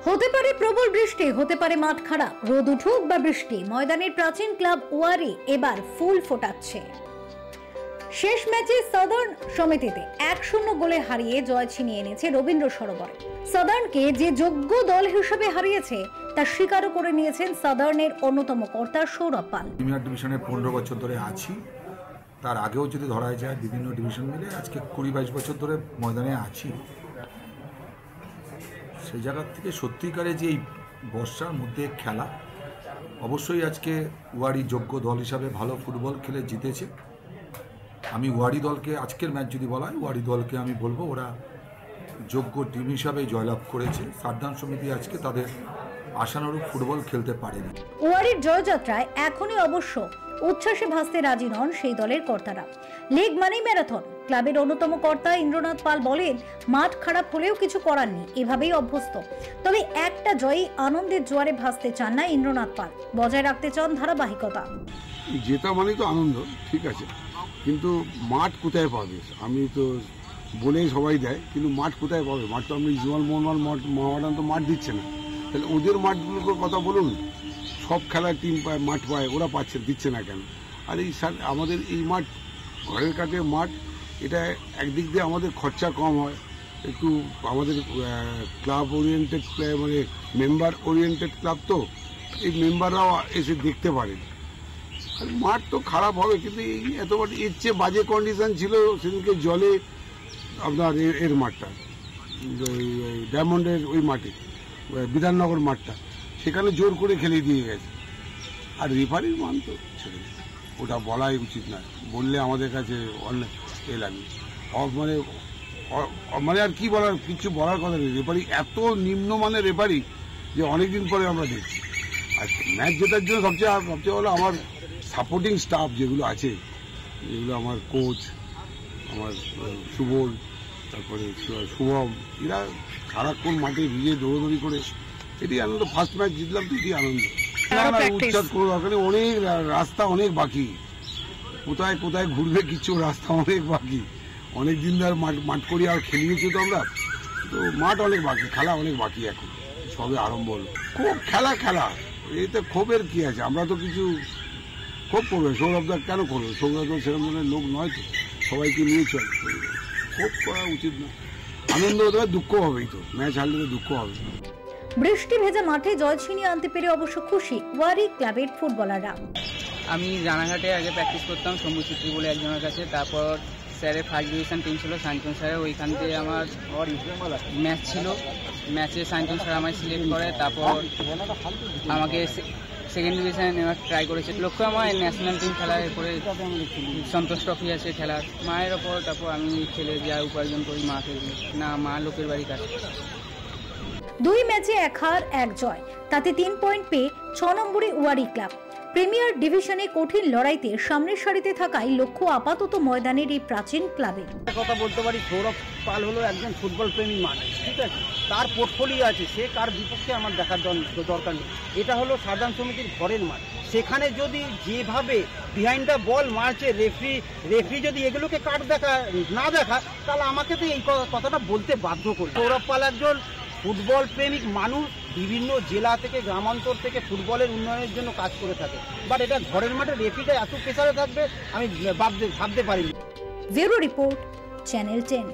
হতে পারে প্রবল বৃষ্টি, হতে পারে মাঠ খারাপ, রোদ উঠুক বা বৃষ্টি, ময়দানের প্রাচীন ক্লাব ওয়ারি এবার ফুল ফোটাচ্ছে। শেষ ম্যাচে সাদার্ন সমিতিতে 1-0 গোলে হারিয়ে জয় ছিনিয়ে এনেছে রবীন্দ্র সরোবরে। সাদার্নকে যে যোগ্য দল হিসেবে হারিয়েছে তা স্বীকারও করে নিয়েছেন সাদার্নের অন্যতম কর্তা সৌরভ পাল। প্রিমিয়ার ডিভিশনে 15 বছর ধরে আছি, তার আগেও যদি ধরা যায় বিভিন্ন ডিভিশন মিলে আজকে 20-22 বছর ধরে ময়দানে আছি। সেই জায়গা থেকে সত্যিকারে যে এই বর্ষার মধ্যে খেলা, অবশ্যই আজকে ওয়ারি যোগ্য দল হিসাবে ভালো ফুটবল খেলে জিতেছে। আমি ওয়ারি দলকে, আজকের ম্যাচ যদি বলা হয়, ওয়ারি দলকে আমি বলবো ওরা যোগ্য টিম হিসাবে জয়লাভ করেছে। সাদার্ন সমিতি আজকে তাদের আশানুরূপ ফুটবল খেলতে পারেনি। ওয়ারির জয়যাত্রায় এখনই অবশ্য উচ্ছ্বাসে ভাসতে রাজি নন সেই দলের কর্তারা। লিগ মানেই ম্যারাথন। ক্লাবের অন্যতম কর্তা ইন্দ্রনাথ পাল বলেন, মাঠ খারাপ হলেও কিছু করার নেই, এভাবেই অভ্যস্ত। তবে একটা জয়ই আনন্দের জোয়ারে ভাসতে চান না ইন্দ্রনাথ পাল, বজায় রাখতে চান ধারাবাহিকতা। জেতা মানেই তো আনন্দ, ঠিক আছে, কিন্তু মাঠ কোথায় পাবে? আমি তো বলেই সবাই দেয়, কিন্তু মাঠ কোথায় পাবে? মাঠ তো আপনি ইজমাল মোহামেডান তো মাঠ দিচ্ছে না। তাহলে ওদের মাঠগুলোর কথা বলুন। সব খেলার টিম পায়, মাঠ পায়, ওরা পাচ্ছে, দিচ্ছে না কেন? আর এই আমাদের এই মাঠ, ঘরের কাছে মাঠ, এটা একদিক দিয়ে আমাদের খরচা কম হয়, একটু আমাদের ক্লাব ওরিয়েন্টেড, মানে মেম্বার ওরিয়েন্টেড ক্লাব, তো এই মেম্বাররাও এসে দেখতে পারেন। মাঠ তো খারাপ হবে, কিন্তু এই এতবার এর চেয়ে বাজে কন্ডিশন ছিল সেদিনকে জলে আপনার এর মাঠটা, ডায়মন্ডের ওই মাঠে, বিধাননগর মাঠটা, সেখানে জোর করে খেলে দিয়ে গেছে। আর রেফারির মান তো ছেড়ে, ওটা বলাই উচিত না, বললে আমাদের কাছে অনেক এ লাগে, মানে মানে আর কি বলার, কিছু বলার কথা নেই। রেফারি এত নিম্নমানের রেফারি যে অনেকদিন পরে আমরা দেখছি। আর ম্যাচ জেতার জন্য সবচেয়ে হলো আমার সাপোর্টিং স্টাফ যেগুলো আছে, যেগুলো আমার কোচ, আমার সুবল, তারপরে শুভম, এরা সারাক্ষণ মাঠে ভিজে দৌড়দৌড়ি করে, এটি আনন্দ। ফার্স্ট ম্যাচ জিতলাম তো এটি আনন্দ। উচ্ছ্বাস কোনো দরকার নেই, অনেক রাস্তা, অনেক বাকি, কোথায় কোথায় ঘুরবে কিছু রাস্তা অনেক বাকি। অনেক দিন ধর মাঠ করি আর খেলিয়েছি তো আমরা, তো মাঠ অনেক বাকি, খেলা অনেক বাকি, এখন সবে আরম্ভ হলো। খুব খেলা এতে ক্ষোভের কি আছে? আমরা তো কিছু ক্ষোভ করবে, সৌরভদা কেন করবে? সৌরভ সেরকম ধরনের লোক নয় তো, সবাইকে নিয়ে চলে, ক্ষোভ করা উচিত না। আনন্দ হতে হবে, দুঃখ হবেই তো, ম্যাচ হারলে তো দুঃখ হবে। বৃষ্টি ভেজা মাঠে জয় ছিনিয়ে আনতে পেরে অবশ্য খুশি ওয়ারি ক্লাবের ফুটবলাররা। আমি রানাঘাটে আগে প্র্যাকটিস করতাম শম্ভু চিত্রী বলে একজনের কাছে, তারপর স্যারের ফার্স্ট ডিভিশন টিম ছিল সাইন্টন স্যারের, ওইখান থেকে আমার ম্যাচ ছিল। ম্যাচে সাইন্টন স্যার আমায় সিলেক্ট করে, তারপর আমাকে সেকেন্ড ডিভিশনে নেওয়ার ট্রাই করেছে। লক্ষ্য আমার ন্যাশনাল টিম খেলার, এরপরে সন্তোষ ট্রফি আছে খেলার। মায়ের ওপর তারপর আমি খেলে যা উপার্জন করি মাকে না, মা লোকের বাড়ি কাছে। 2 ম্যাচে 1 হার 1 জয়, তাতে 3 পয়েন্ট পেয়ে 6 নম্বরে ওয়ারি ক্লাব। প্রিমিয়ার ডিভিশনে কঠিন লড়াইতে সামনের সারিতে থাকায় লক্ষ্য আপাতত ময়দানের এই প্রাচীন ক্লাবে। কথা বলতে পারি, সৌরভ পাল হলো একজন ফুটবল প্রেমী মানুষ, ঠিক আছে, তার পোর্টফোলিও আছে, সে কার বিপক্ষে আমার দেখার দরকার নেই। এটা হলো সাধারণ সমিতির ঘরের মাঠ, সেখানে যদি যেভাবে বিহাইন্ড দ্য বল মারছে রেফারি যদি এগুলোকে কাট না দেখা, তাহলে আমাকে তো এই কথাটা বলতে বাধ্য করে। সৌরভ পাল একজন ফুটবল প্রেমিক মানুষ, বিভিন্ন জেলা থেকে, গ্রামান্তর থেকে ফুটবলের উন্নয়নের জন্য কাজ করে থাকে, বাট এটা ঘরের মাঠে রেফারিটা এত প্রেসারে থাকবে আমি ভাবতে পারিনি। Bureau report, channel 10।